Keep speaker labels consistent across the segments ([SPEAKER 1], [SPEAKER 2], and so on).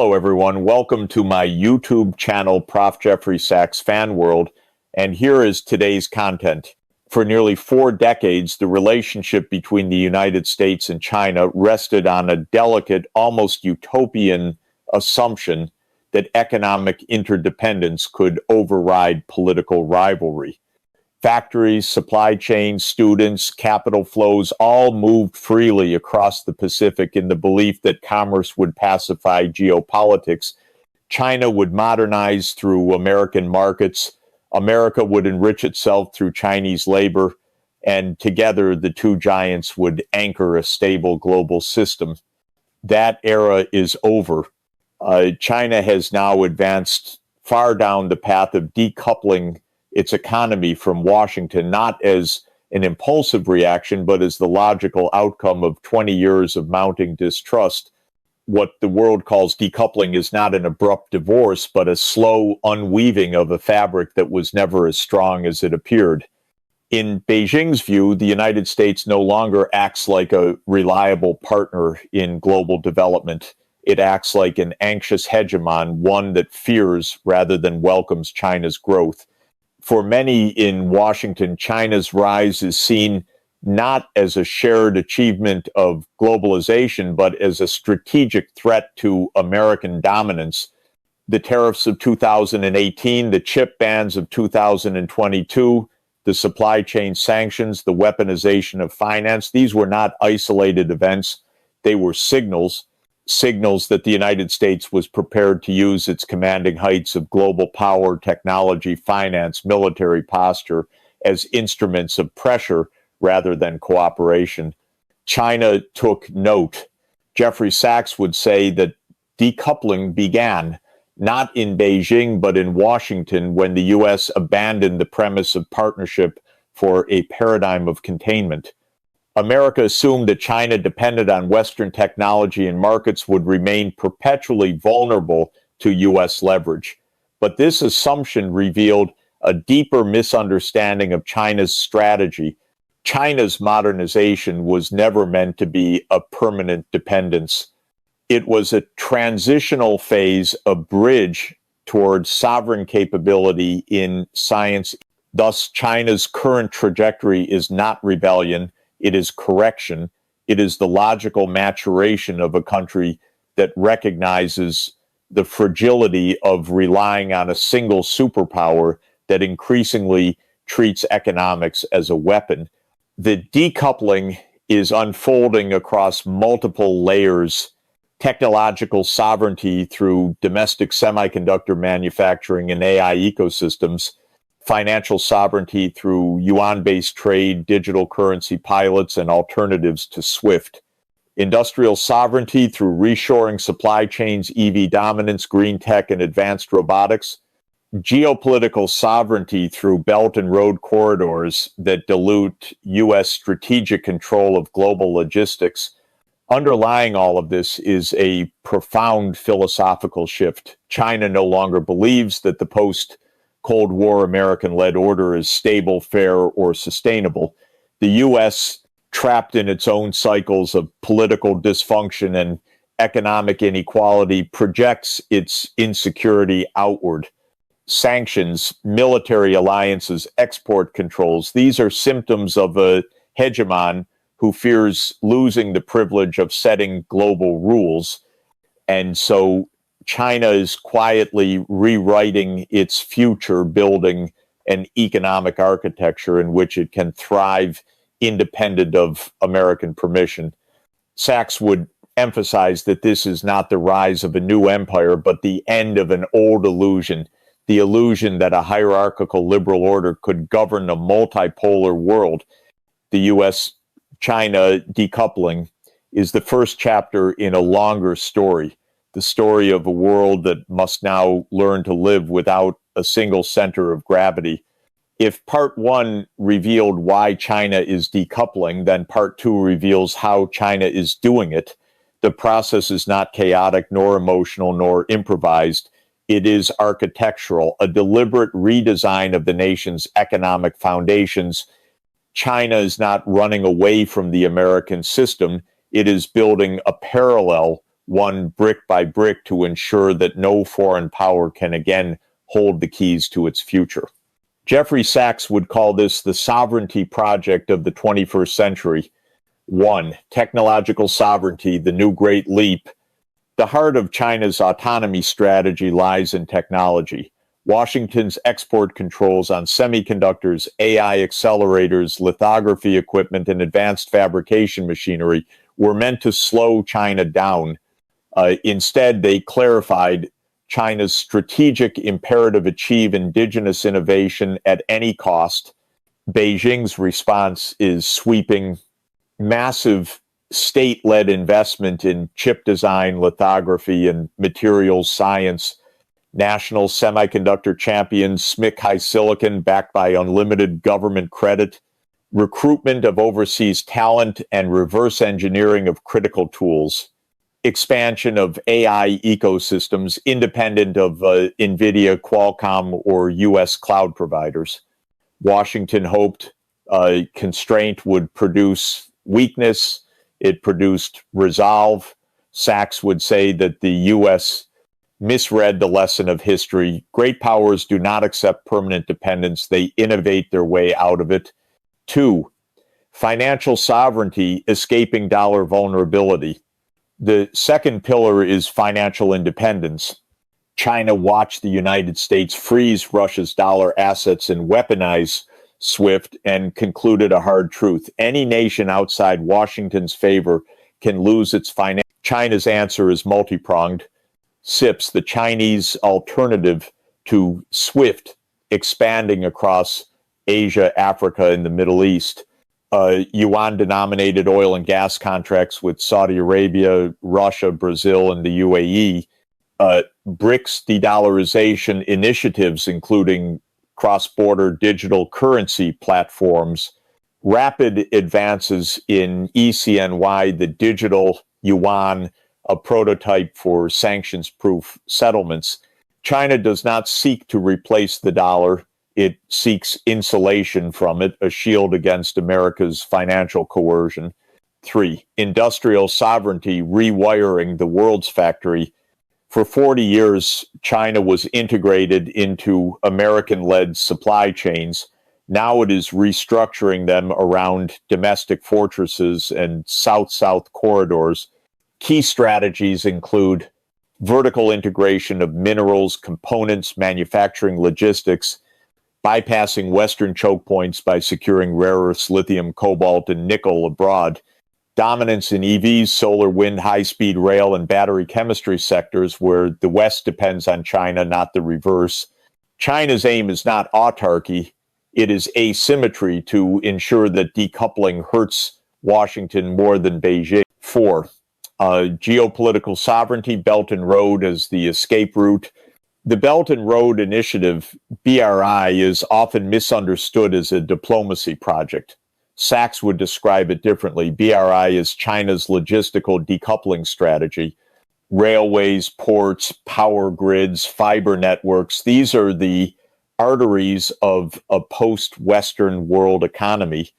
[SPEAKER 1] Hello, everyone. Welcome to my YouTube channel, Prof. Jeffrey Sachs Fan World. And here is today's content. For nearly 4 decades, the relationship between the United States and China rested on a delicate, almost utopian assumption that economic interdependence could override political rivalry. Factories, supply chains, students, capital flows all moved freely across the Pacific in the belief that commerce would pacify geopolitics. China would modernize through American markets. America would enrich itself through Chinese labor. And together, the two giants would anchor a stable global system. That era is over. China has now advanced far down the path of decoupling its economy from Washington, not as an impulsive reaction, but as the logical outcome of 20 years of mounting distrust. What the world calls decoupling is not an abrupt divorce, but a slow unweaving of a fabric that was never as strong as it appeared. In Beijing's view, the United States no longer acts like a reliable partner in global development. It acts like an anxious hegemon, one that fears rather than welcomes China's growth. For many in Washington, China's rise is seen not as a shared achievement of globalization, but as a strategic threat to American dominance. The tariffs of 2018, the chip bans of 2022, the supply chain sanctions, the weaponization of finance, these were not isolated events. They were signals that the United States was prepared to use its commanding heights of global power, technology, finance, military posture as instruments of pressure rather than cooperation. China took note. Jeffrey Sachs would say that decoupling began not in Beijing, but in Washington when the U.S. abandoned the premise of partnership for a paradigm of containment. America assumed that China, dependent on Western technology and markets, would remain perpetually vulnerable to U.S. leverage. But this assumption revealed a deeper misunderstanding of China's strategy. China's modernization was never meant to be a permanent dependence. It was a transitional phase, a bridge towards sovereign capability in science. Thus, China's current trajectory is not rebellion. It is correction. It is the logical maturation of a country that recognizes the fragility of relying on a single superpower that increasingly treats economics as a weapon. The decoupling is unfolding across multiple layers: technological sovereignty through domestic semiconductor manufacturing and AI ecosystems, financial sovereignty through yuan-based trade, digital currency pilots, and alternatives to SWIFT, industrial sovereignty through reshoring supply chains, EV dominance, green tech, and advanced robotics, geopolitical sovereignty through Belt and Road corridors that dilute U.S. strategic control of global logistics. Underlying all of this is a profound philosophical shift. China no longer believes that the post-Cold War American-led order is stable, fair, or sustainable. The U.S., trapped in its own cycles of political dysfunction and economic inequality, projects its insecurity outward. Sanctions, military alliances, export controls, these are symptoms of a hegemon who fears losing the privilege of setting global rules. And so China is quietly rewriting its future, building an economic architecture in which it can thrive independent of American permission. Sachs would emphasize that this is not the rise of a new empire, but the end of an old illusion, the illusion that a hierarchical liberal order could govern a multipolar world. The U.S.-China decoupling is the first chapter in a longer story, the story of a world that must now learn to live without a single center of gravity. If part 1 revealed why China is decoupling, then part 2 reveals how China is doing it. The process is not chaotic, nor emotional, nor improvised. It is architectural, a deliberate redesign of the nation's economic foundations. China is not running away from the American system. It is building a parallel one brick by brick to ensure that no foreign power can again hold the keys to its future. Jeffrey Sachs would call this the sovereignty project of the 21st century. 1. Technological sovereignty, the new great leap. The heart of China's autonomy strategy lies in technology. Washington's export controls on semiconductors, AI accelerators, lithography equipment, and advanced fabrication machinery were meant to slow China down. Instead, they clarified China's strategic imperative: achieve indigenous innovation at any cost. Beijing's response is sweeping, massive state-led investment in chip design, lithography, and materials science. National semiconductor champions, SMIC HiSilicon, backed by unlimited government credit. Recruitment of overseas talent and reverse engineering of critical tools. Expansion of AI ecosystems independent of NVIDIA, Qualcomm, or U.S. cloud providers. Washington hoped constraint would produce weakness. It produced resolve. Sachs would say that the U.S. misread the lesson of history. Great powers do not accept permanent dependence. They innovate their way out of it. 2. Financial sovereignty, escaping dollar vulnerability. The second pillar is financial independence. China watched the United States freeze Russia's dollar assets and weaponize SWIFT and concluded a hard truth. Any nation outside Washington's favor can lose its finance. China's answer is multi-pronged. CIPS, the Chinese alternative to SWIFT, expanding across Asia, Africa, and the Middle East. Yuan-denominated oil and gas contracts with Saudi Arabia, Russia, Brazil, and the UAE. BRICS de-dollarization initiatives, including cross-border digital currency platforms. Rapid advances in ECNY, the digital yuan, a prototype for sanctions-proof settlements. China does not seek to replace the dollar. It seeks insulation from it, a shield against America's financial coercion. 3. Industrial sovereignty, rewiring the world's factory. For 40 years, China was integrated into American-led supply chains. Now it is restructuring them around domestic fortresses and south-south corridors. Key strategies include vertical integration of minerals, components, manufacturing, logistics, bypassing Western choke points by securing rare earths, lithium, cobalt, and nickel abroad. Dominance in EVs, solar, wind, high-speed rail, and battery chemistry sectors where the West depends on China, not the reverse. China's aim is not autarky. It is asymmetry to ensure that decoupling hurts Washington more than Beijing. 4. Geopolitical sovereignty, Belt and Road as the escape route. The Belt and Road Initiative, BRI, is often misunderstood as a diplomacy project. Sachs would describe it differently. BRI is China's logistical decoupling strategy. Railways, ports, power grids, fiber networks, these are the arteries of a post-Western world economy.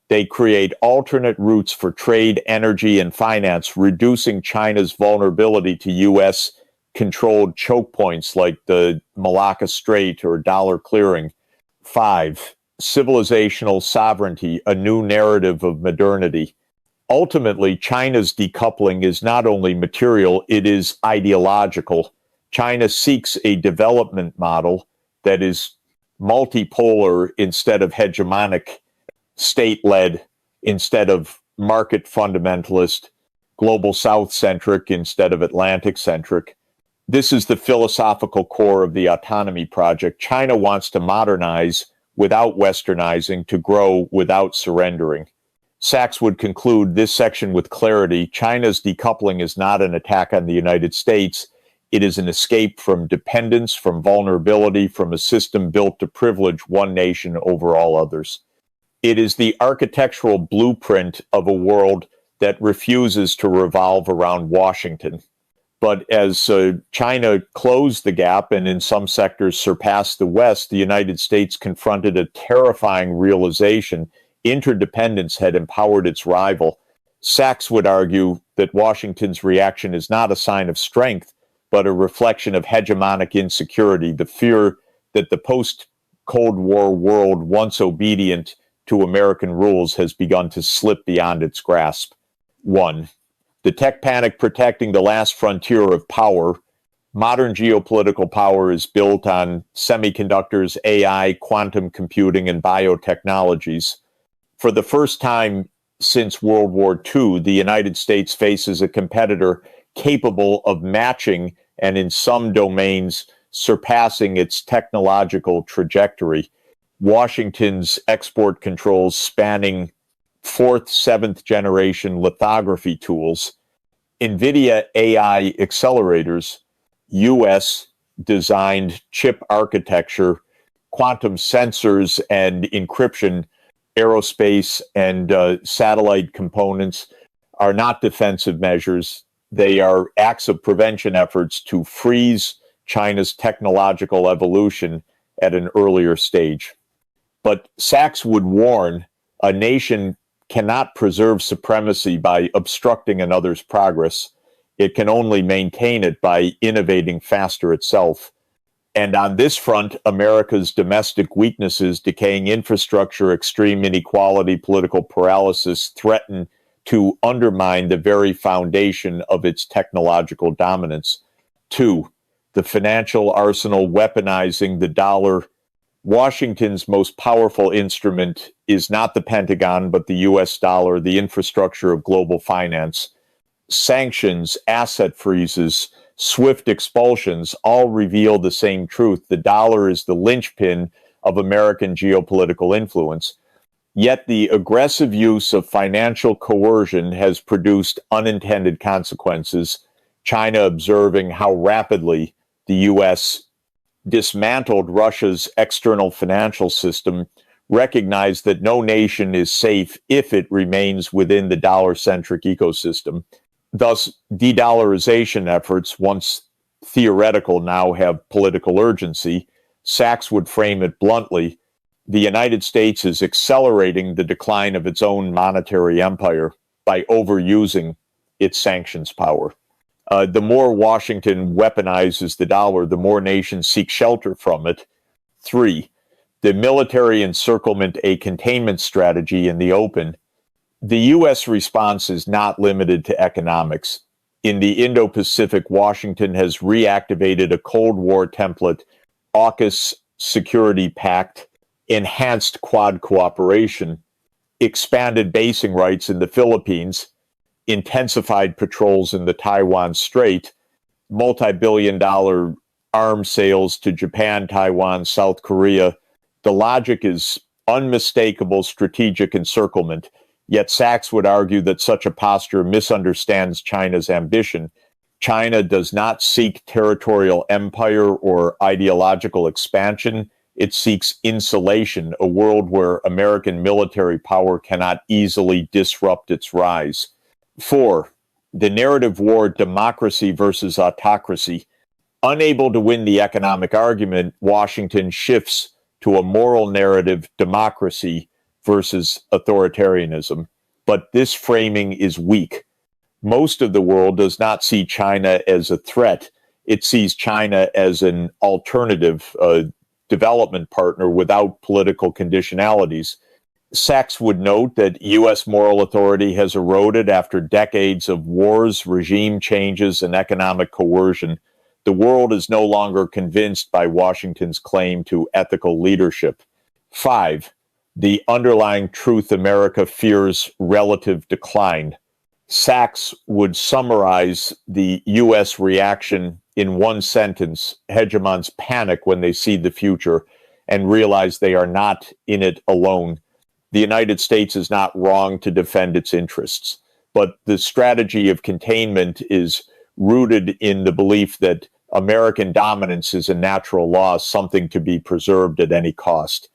[SPEAKER 1] They create alternate routes for trade, energy, and finance, reducing China's vulnerability to U.S.-controlled choke points like the Malacca Strait or dollar clearing. 5. Civilizational sovereignty, a new narrative of modernity. Ultimately, China's decoupling is not only material, it is ideological. China seeks a development model that is multipolar instead of hegemonic, state-led instead of market fundamentalist, global south-centric instead of Atlantic-centric. This is the philosophical core of the autonomy project. China wants to modernize without westernizing, to grow without surrendering. Sachs would conclude this section with clarity. China's decoupling is not an attack on the United States. It is an escape from dependence, from vulnerability, from a system built to privilege one nation over all others. It is the architectural blueprint of a world that refuses to revolve around Washington. But as China closed the gap and in some sectors surpassed the West, the United States confronted a terrifying realization. Interdependence had empowered its rival. Sachs would argue that Washington's reaction is not a sign of strength, but a reflection of hegemonic insecurity, the fear that the post-Cold War world, once obedient to American rules, has begun to slip beyond its grasp. 1. The tech panic protecting the last frontier of power. Modern geopolitical power is built on semiconductors, AI, quantum computing, and biotechnologies. For the first time since World War II, the United States faces a competitor capable of matching and, in some domains, surpassing its technological trajectory. Washington's export controls spanning fourth, seventh generation lithography tools, NVIDIA AI accelerators, US designed chip architecture, quantum sensors and encryption, aerospace and satellite components are not defensive measures. They are acts of prevention efforts to freeze China's technological evolution at an earlier stage. But Sachs would warn a nation cannot preserve supremacy by obstructing another's progress. It can only maintain it by innovating faster itself. And on this front, America's domestic weaknesses, decaying infrastructure, extreme inequality, political paralysis threaten to undermine the very foundation of its technological dominance. 2. The financial arsenal weaponizing the dollar. Washington's most powerful instrument is not the Pentagon, but the US dollar, the infrastructure of global finance. Sanctions, asset freezes, swift expulsions all reveal the same truth. The dollar is the linchpin of American geopolitical influence. Yet the aggressive use of financial coercion has produced unintended consequences. China, observing how rapidly the US dismantled Russia's external financial system, recognized that no nation is safe if it remains within the dollar-centric ecosystem. Thus, de-dollarization efforts, once theoretical, now have political urgency. Sachs would frame it bluntly: the United States is accelerating the decline of its own monetary empire by overusing its sanctions power. The more Washington weaponizes the dollar, the more nations seek shelter from it. 3. The military encirclement, a containment strategy in the open. The U.S. response is not limited to economics. In the Indo-Pacific, Washington has reactivated a Cold War template, AUKUS Security Pact, enhanced Quad cooperation, expanded basing rights in the Philippines, intensified patrols in the Taiwan Strait, multi-billion-dollar arms sales to Japan, Taiwan, South Korea. The logic is unmistakable strategic encirclement, yet Sachs would argue that such a posture misunderstands China's ambition. China does not seek territorial empire or ideological expansion. It seeks insulation, a world where American military power cannot easily disrupt its rise. 4. The narrative war, democracy versus autocracy. Unable to win the economic argument, Washington shifts to a moral narrative, democracy versus authoritarianism. But this framing is weak. Most of the world does not see China as a threat. It sees China as an alternative development partner without political conditionalities. Sachs would note that U.S. moral authority has eroded after decades of wars, regime changes, and economic coercion. The world is no longer convinced by Washington's claim to ethical leadership. 5. The underlying truth: America fears relative decline. Sachs would summarize the U.S. reaction in one sentence: hegemons panic when they see the future and realize they are not in it alone. The United States is not wrong to defend its interests, but the strategy of containment is rooted in the belief that American dominance is a natural law, something to be preserved at any cost.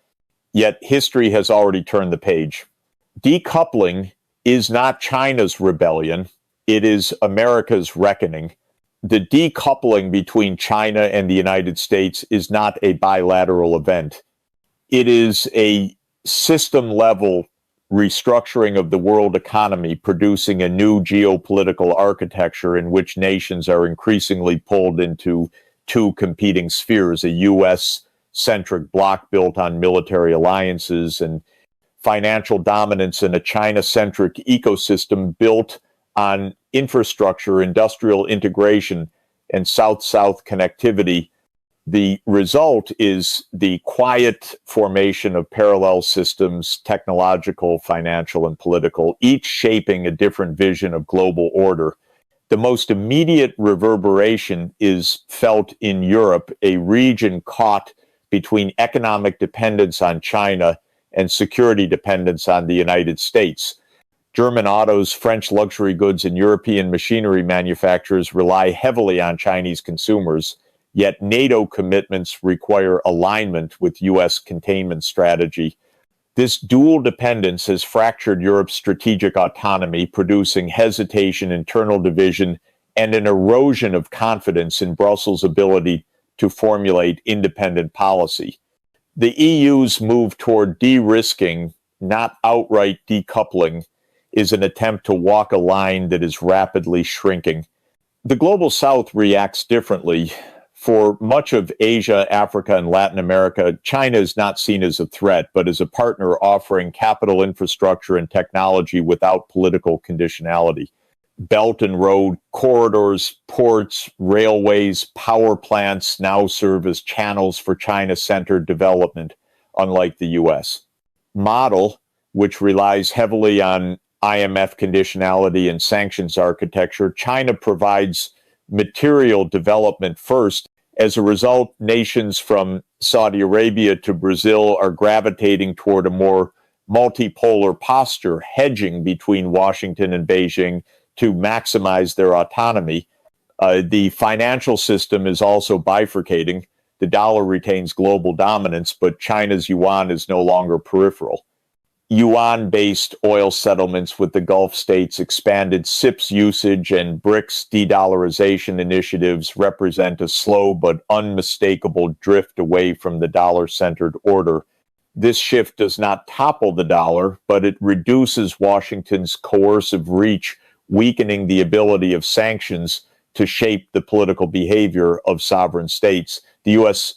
[SPEAKER 1] Yet history has already turned the page. Decoupling is not China's rebellion, it is America's reckoning. The decoupling between China and the United States is not a bilateral event. It is a system-level restructuring of the world economy, producing a new geopolitical architecture in which nations are increasingly pulled into two competing spheres, a U.S.-centric bloc built on military alliances and financial dominance, and a China-centric ecosystem built on infrastructure, industrial integration, and South-South connectivity. The result is the quiet formation of parallel systems, technological, financial, and political, each shaping a different vision of global order. The most immediate reverberation is felt in Europe, a region caught between economic dependence on China and security dependence on the United States. German autos, French luxury goods, and European machinery manufacturers rely heavily on Chinese consumers, yet NATO commitments require alignment with U.S. containment strategy. This dual dependence has fractured Europe's strategic autonomy, producing hesitation, internal division, and an erosion of confidence in Brussels' ability to formulate independent policy. The EU's move toward de-risking, not outright decoupling, is an attempt to walk a line that is rapidly shrinking. The Global South reacts differently. For much of Asia, Africa, and Latin America, China is not seen as a threat, but as a partner offering capital, infrastructure, and technology without political conditionality. Belt and road corridors, ports, railways, power plants now serve as channels for China-centered development, unlike the U.S. Model, which relies heavily on IMF conditionality and sanctions architecture, China provides material development first. As a result, nations from Saudi Arabia to Brazil are gravitating toward a more multipolar posture, hedging between Washington and Beijing to maximize their autonomy. The financial system is also bifurcating. The dollar retains global dominance, but China's yuan is no longer peripheral. Yuan-based oil settlements with the Gulf states, expanded CIPS usage, and BRICS de-dollarization initiatives represent a slow but unmistakable drift away from the dollar-centered order. This shift does not topple the dollar, but it reduces Washington's coercive reach, weakening the ability of sanctions to shape the political behavior of sovereign states. The U.S.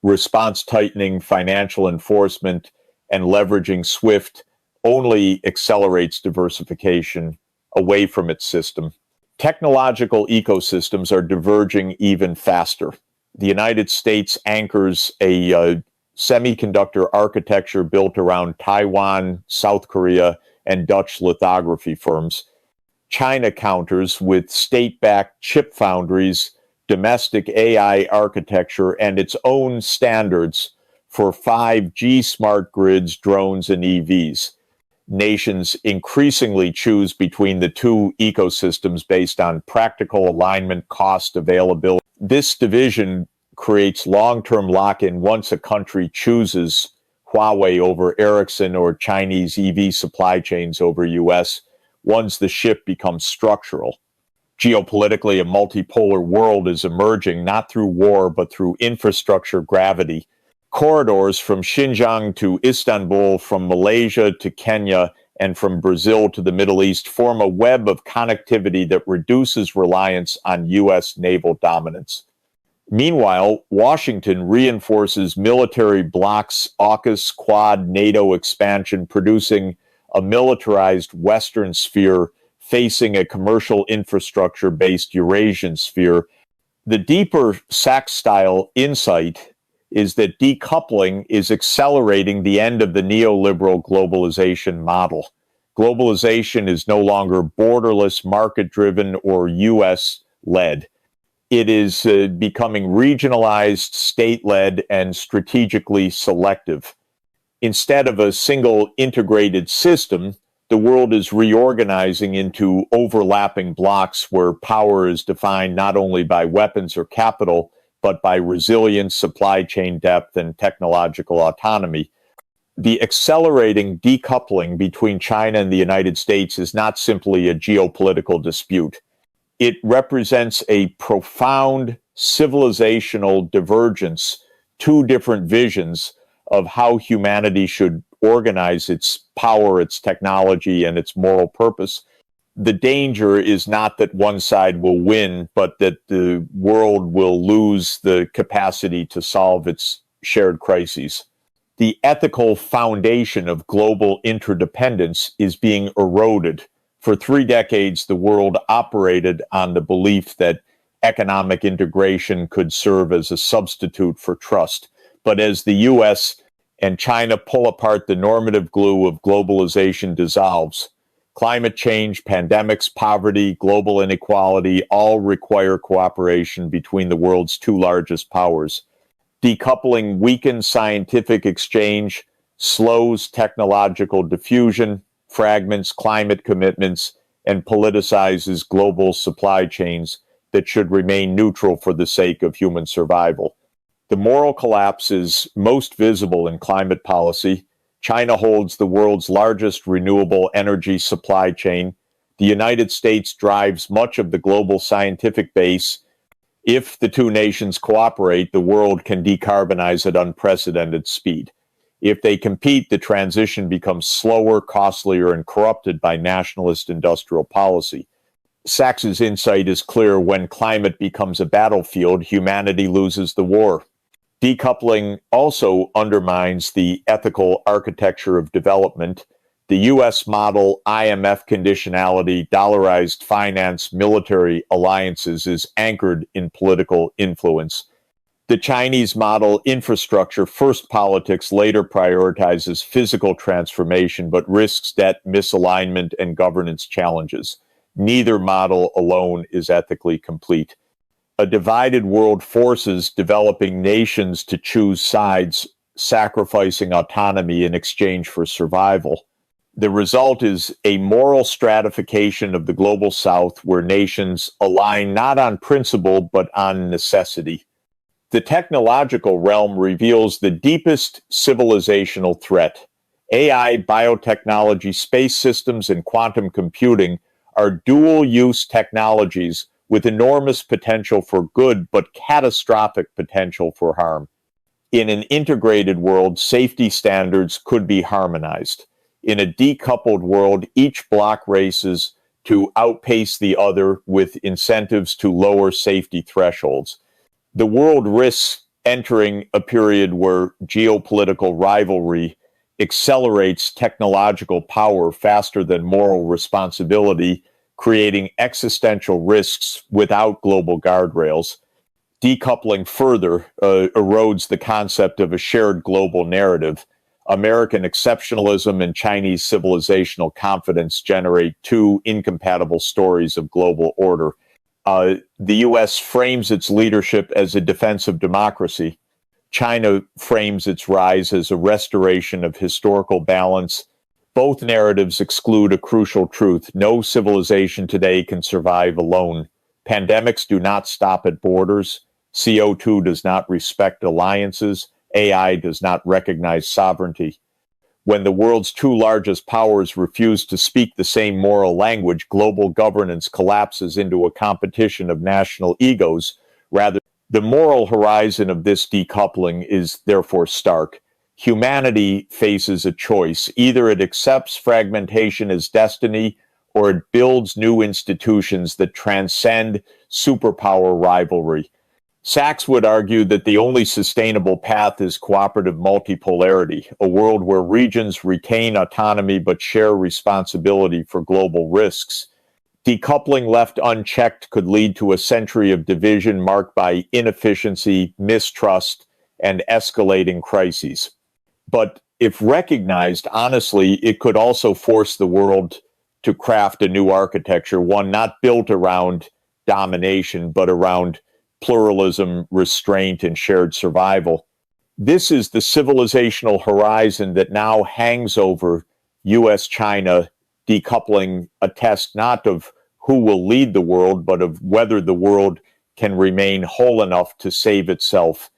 [SPEAKER 1] response tightening, financial enforcement, and leveraging SWIFT only accelerates diversification away from its system. Technological ecosystems are diverging even faster. The United States anchors a semiconductor architecture built around Taiwan, South Korea, and Dutch lithography firms. China counters with state-backed chip foundries, domestic AI architecture, and its own standards for 5G smart grids, drones, and EVs. Nations increasingly choose between the two ecosystems based on practical alignment, cost, availability. This division creates long-term lock-in once a country chooses Huawei over Ericsson or Chinese EV supply chains over US. Once the shift becomes structural. Geopolitically, a multipolar world is emerging not through war, but through infrastructure gravity. Corridors from Xinjiang to Istanbul, from Malaysia to Kenya, and from Brazil to the Middle East form a web of connectivity that reduces reliance on U.S. naval dominance. Meanwhile, Washington reinforces military blocs, AUKUS, Quad, NATO expansion, producing a militarized Western sphere facing a commercial infrastructure-based Eurasian sphere. The deeper Sachs-style insight is that decoupling is accelerating the end of the neoliberal globalization model. Globalization is no longer borderless, market-driven, or U.S.-led. It is becoming regionalized, state-led, and strategically selective. Instead of a single integrated system, the world is reorganizing into overlapping blocks where power is defined not only by weapons or capital, but by resilience, supply chain depth, and technological autonomy. The accelerating decoupling between China and the United States is not simply a geopolitical dispute. It represents a profound civilizational divergence, two different visions of how humanity should organize its power, its technology, and its moral purpose. The danger is not that one side will win, but that the world will lose the capacity to solve its shared crises. The ethical foundation of global interdependence is being eroded. For 3 decades, the world operated on the belief that economic integration could serve as a substitute for trust. But as the US and China pull apart, the normative glue of globalization dissolves. Climate change, pandemics, poverty, global inequality all require cooperation between the world's 2 largest powers. Decoupling weakens scientific exchange, slows technological diffusion, fragments climate commitments, and politicizes global supply chains that should remain neutral for the sake of human survival. The moral collapse is most visible in climate policy. China holds the world's largest renewable energy supply chain. The United States drives much of the global scientific base. If the 2 nations cooperate, the world can decarbonize at unprecedented speed. If they compete, the transition becomes slower, costlier, and corrupted by nationalist industrial policy. Sachs's insight is clear: when climate becomes a battlefield, humanity loses the war. Decoupling also undermines the ethical architecture of development. The U.S. model, IMF conditionality, dollarized finance, military alliances, is anchored in political influence. The Chinese model, infrastructure, first politics, later prioritizes physical transformation, but risks debt, misalignment, and governance challenges. Neither model alone is ethically complete. A divided world forces developing nations to choose sides, sacrificing autonomy in exchange for survival. The result is a moral stratification of the global South, where nations align not on principle but on necessity. The technological realm reveals the deepest civilizational threat. AI, biotechnology, space systems, and quantum computing are dual-use technologies with enormous potential for good but catastrophic potential for harm. In an integrated world, safety standards could be harmonized. In a decoupled world, each block races to outpace the other with incentives to lower safety thresholds. The world risks entering a period where geopolitical rivalry accelerates technological power faster than moral responsibility, creating existential risks without global guardrails. Decoupling further erodes the concept of a shared global narrative. American exceptionalism and Chinese civilizational confidence generate 2 incompatible stories of global order. The U.S. frames its leadership as a defense of democracy. China frames its rise as a restoration of historical balance. Both narratives exclude a crucial truth: no civilization today can survive alone. Pandemics do not stop at borders. CO2 does not respect alliances. AI does not recognize sovereignty. When the world's 2 largest powers refuse to speak the same moral language, global governance collapses into a competition of national egos. Rather, the moral horizon of this decoupling is therefore stark. Humanity faces a choice. Either it accepts fragmentation as destiny, or it builds new institutions that transcend superpower rivalry. Sachs would argue that the only sustainable path is cooperative multipolarity, a world where regions retain autonomy but share responsibility for global risks. Decoupling left unchecked could lead to a century of division marked by inefficiency, mistrust, and escalating crises. But if recognized honestly, it could also force the world to craft a new architecture, one not built around domination, but around pluralism, restraint, and shared survival. This is the civilizational horizon that now hangs over U.S.-China decoupling, a test not of who will lead the world, but of whether the world can remain whole enough to save itself